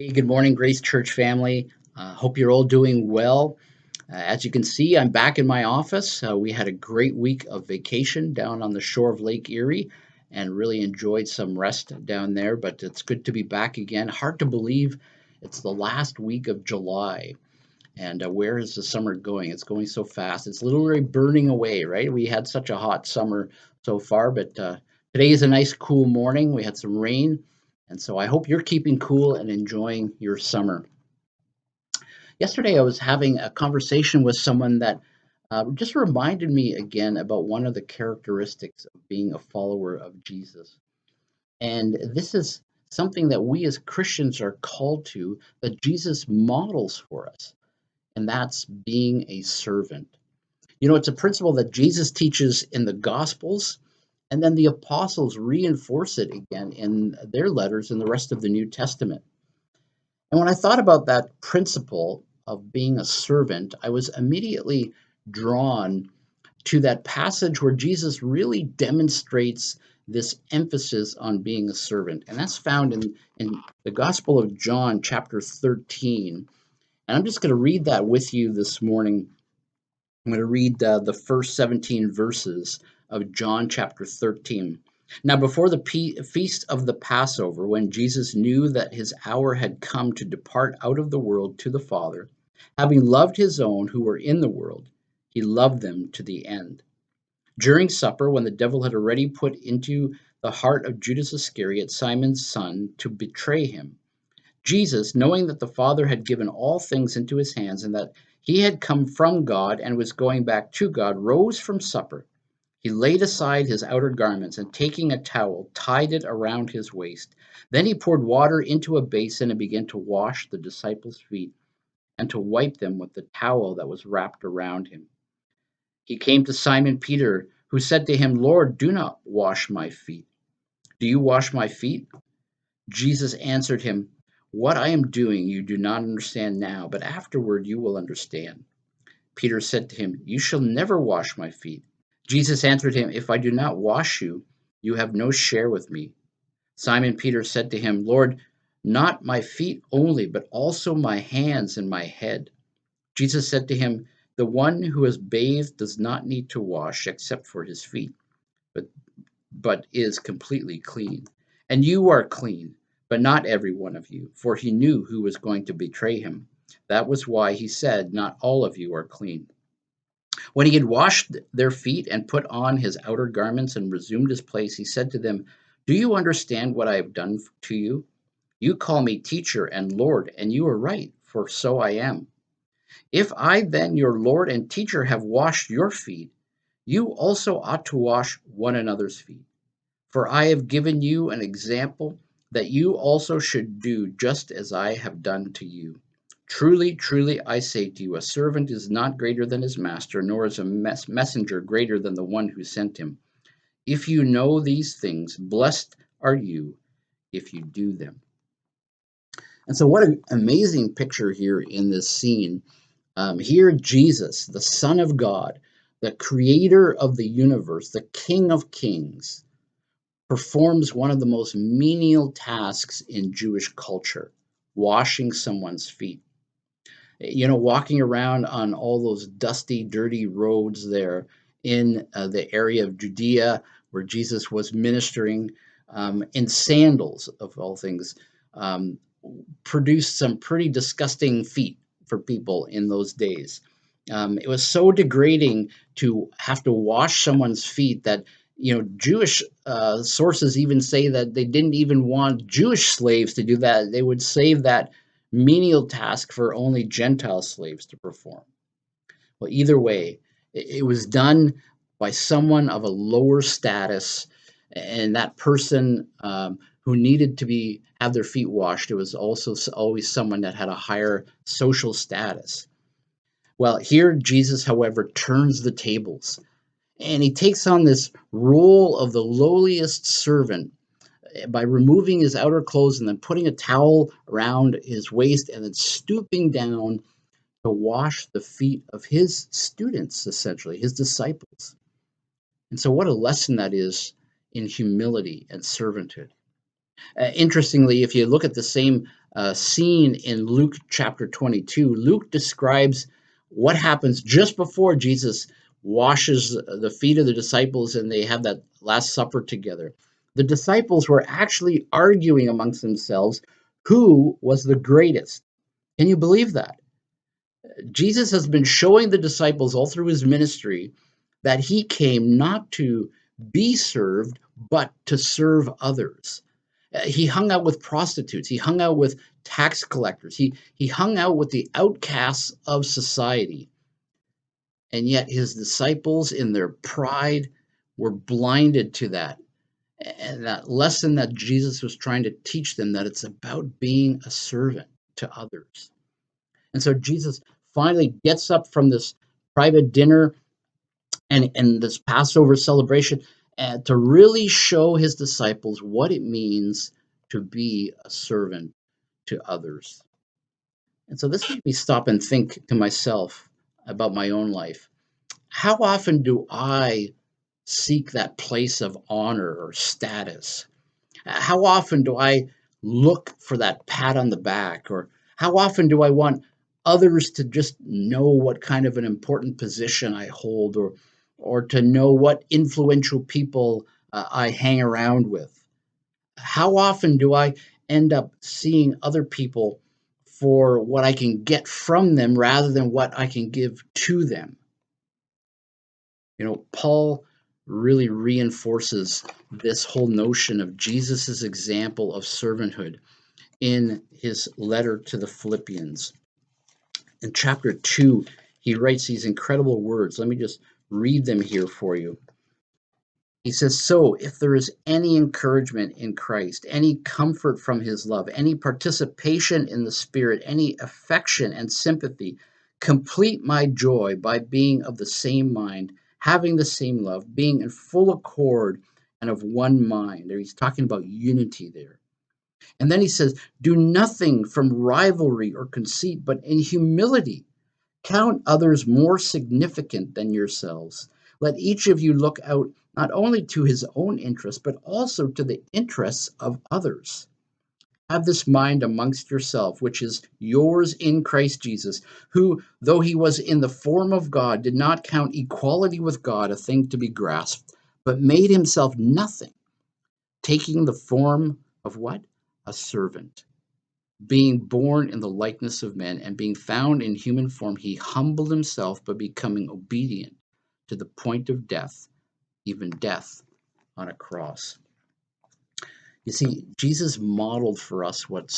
Hey, good morning, Grace Church family. Hope you're all doing well. As you can see, I'm back in my office. We had a great week of vacation down on the shore of Lake Erie and really enjoyed some rest down there, but it's good to be back again. Hard to believe it's the last week of July. And where is the summer going? It's going so fast. It's literally burning away, right? We had such a hot summer so far, but today is a nice cool morning. We had some rain, and so I hope you're keeping cool and enjoying your summer. Yesterday, I was having a conversation with someone that just reminded me again about one of the characteristics of being a follower of Jesus. And this is something that we as Christians are called to, that Jesus models for us, and that's being a servant. It's a principle that Jesus teaches in the Gospels, and then the apostles reinforce it again in their letters in the rest of the New Testament. And when I thought about that principle of being a servant, I was immediately drawn to that passage where Jesus really demonstrates this emphasis on being a servant. And that's found in the Gospel of John, chapter 13. And I'm just going to read that with you this morning. I'm going to read the first 17 verses of John chapter 13. Now, before the feast of the Passover, when Jesus knew that his hour had come to depart out of the world to the Father, having loved his own who were in the world, he loved them to the end. During supper, when the devil had already put into the heart of Judas Iscariot, Simon's son, to betray him, Jesus, knowing that the Father had given all things into his hands and that he had come from God and was going back to God, rose from supper. He laid aside his outer garments and taking a towel, tied it around his waist. Then he poured water into a basin and began to wash the disciples' feet and to wipe them with the towel that was wrapped around him. He came to Simon Peter, who said to him, Lord, do not wash my feet. Do you wash my feet? Jesus answered him, What I am doing you do not understand now, but afterward you will understand. Peter said to him, You shall never wash my feet. Jesus answered him, If I do not wash you, you have no share with me. Simon Peter said to him, Lord, not my feet only, but also my hands and my head. Jesus said to him, The one who is bathed does not need to wash except for his feet, but is completely clean. And you are clean, but not every one of you, for he knew who was going to betray him. That was why he said, Not all of you are clean. When he had washed their feet and put on his outer garments and resumed his place, he said to them, Do you understand what I have done to you? You call me teacher and Lord, and you are right, for so I am. If I then, your Lord and teacher, have washed your feet, you also ought to wash one another's feet. For I have given you an example that you also should do just as I have done to you. Truly, truly, I say to you, a servant is not greater than his master, nor is a messenger greater than the one who sent him. If you know these things, blessed are you if you do them. And so, what an amazing picture here in this scene. Here, Jesus, the Son of God, the creator of the universe, the King of kings, performs one of the most menial tasks in Jewish culture, washing someone's feet. Walking around on all those dusty, dirty roads there in the area of Judea where Jesus was ministering in sandals, of all things, um, produced some pretty disgusting feet for people in those days. It was so degrading to have to wash someone's feet that Jewish sources even say that they didn't even want Jewish slaves to do that. They would save that menial task for only Gentile slaves to perform. Well, either way, it was done by someone of a lower status, and that person who needed to be have their feet washed, it was also always someone that had a higher social status. Well, here Jesus, however, turns the tables, and he takes on this role of the lowliest servant by removing his outer clothes and then putting a towel around his waist and then stooping down to wash the feet of his students, essentially, his disciples. And so, what a lesson that is in humility and servanthood. Interestingly, if you look at the same scene in Luke chapter 22. Luke describes what happens just before Jesus washes the feet of the disciples and they have that Last Supper together. The disciples were actually arguing amongst themselves who was the greatest. Can you believe that? Jesus has been showing the disciples all through his ministry that he came not to be served, but to serve others. He hung out with prostitutes. He hung out with tax collectors. He hung out with the outcasts of society. And yet his disciples, in their pride, were blinded to that. And that lesson that Jesus was trying to teach them, that it's about being a servant to others. And so Jesus finally gets up from this private dinner and this Passover celebration to really show his disciples what it means to be a servant to others. And so this made me stop and think to myself about my own life. How often do I seek that place of honor or status? How often do I look for that pat on the back? Or how often do I want others to just know what kind of an important position I hold, or to know what influential people I hang around with? How often do I end up seeing other people for what I can get from them rather than what I can give to them? Paul really reinforces this whole notion of Jesus's example of servanthood in his letter to the Philippians. In chapter 2, he writes these incredible words. Let me just read them here for you. He says, "So if there is any encouragement in Christ, any comfort from his love, any participation in the Spirit, any affection and sympathy, complete my joy by being of the same mind, having the same love, being in full accord and of one mind." There he's talking about unity there. And then he says, "Do nothing from rivalry or conceit, but in humility count others more significant than yourselves. Let each of you look out not only to his own interests, but also to the interests of others. Have this mind amongst yourself, which is yours in Christ Jesus, who, though he was in the form of God, did not count equality with God a thing to be grasped, but made himself nothing, taking the form of what? A servant. Being born in the likeness of men and being found in human form, he humbled himself by becoming obedient to the point of death, even death on a cross." You see, Jesus modeled for us what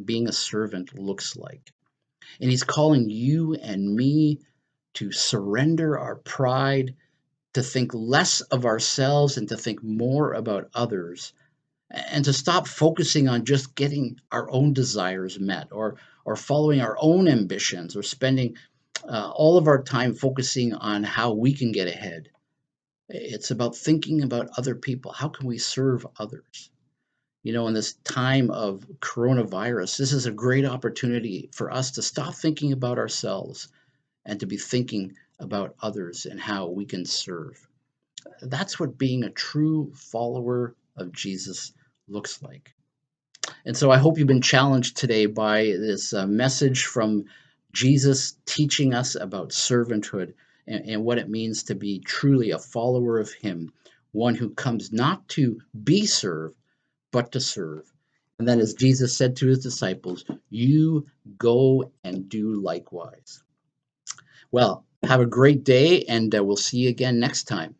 being a servant looks like. And he's calling you and me to surrender our pride, to think less of ourselves and to think more about others, and to stop focusing on just getting our own desires met, or following our own ambitions, or spending all of our time focusing on how we can get ahead. It's about thinking about other people. How can we serve others? In this time of coronavirus, this is a great opportunity for us to stop thinking about ourselves and to be thinking about others and how we can serve. That's what being a true follower of Jesus looks like. And so I hope you've been challenged today by this message from Jesus teaching us about servanthood and what it means to be truly a follower of him, one who comes not to be served, but to serve. And then, as Jesus said to his disciples, you go and do likewise. Well, have a great day, and we'll see you again next time.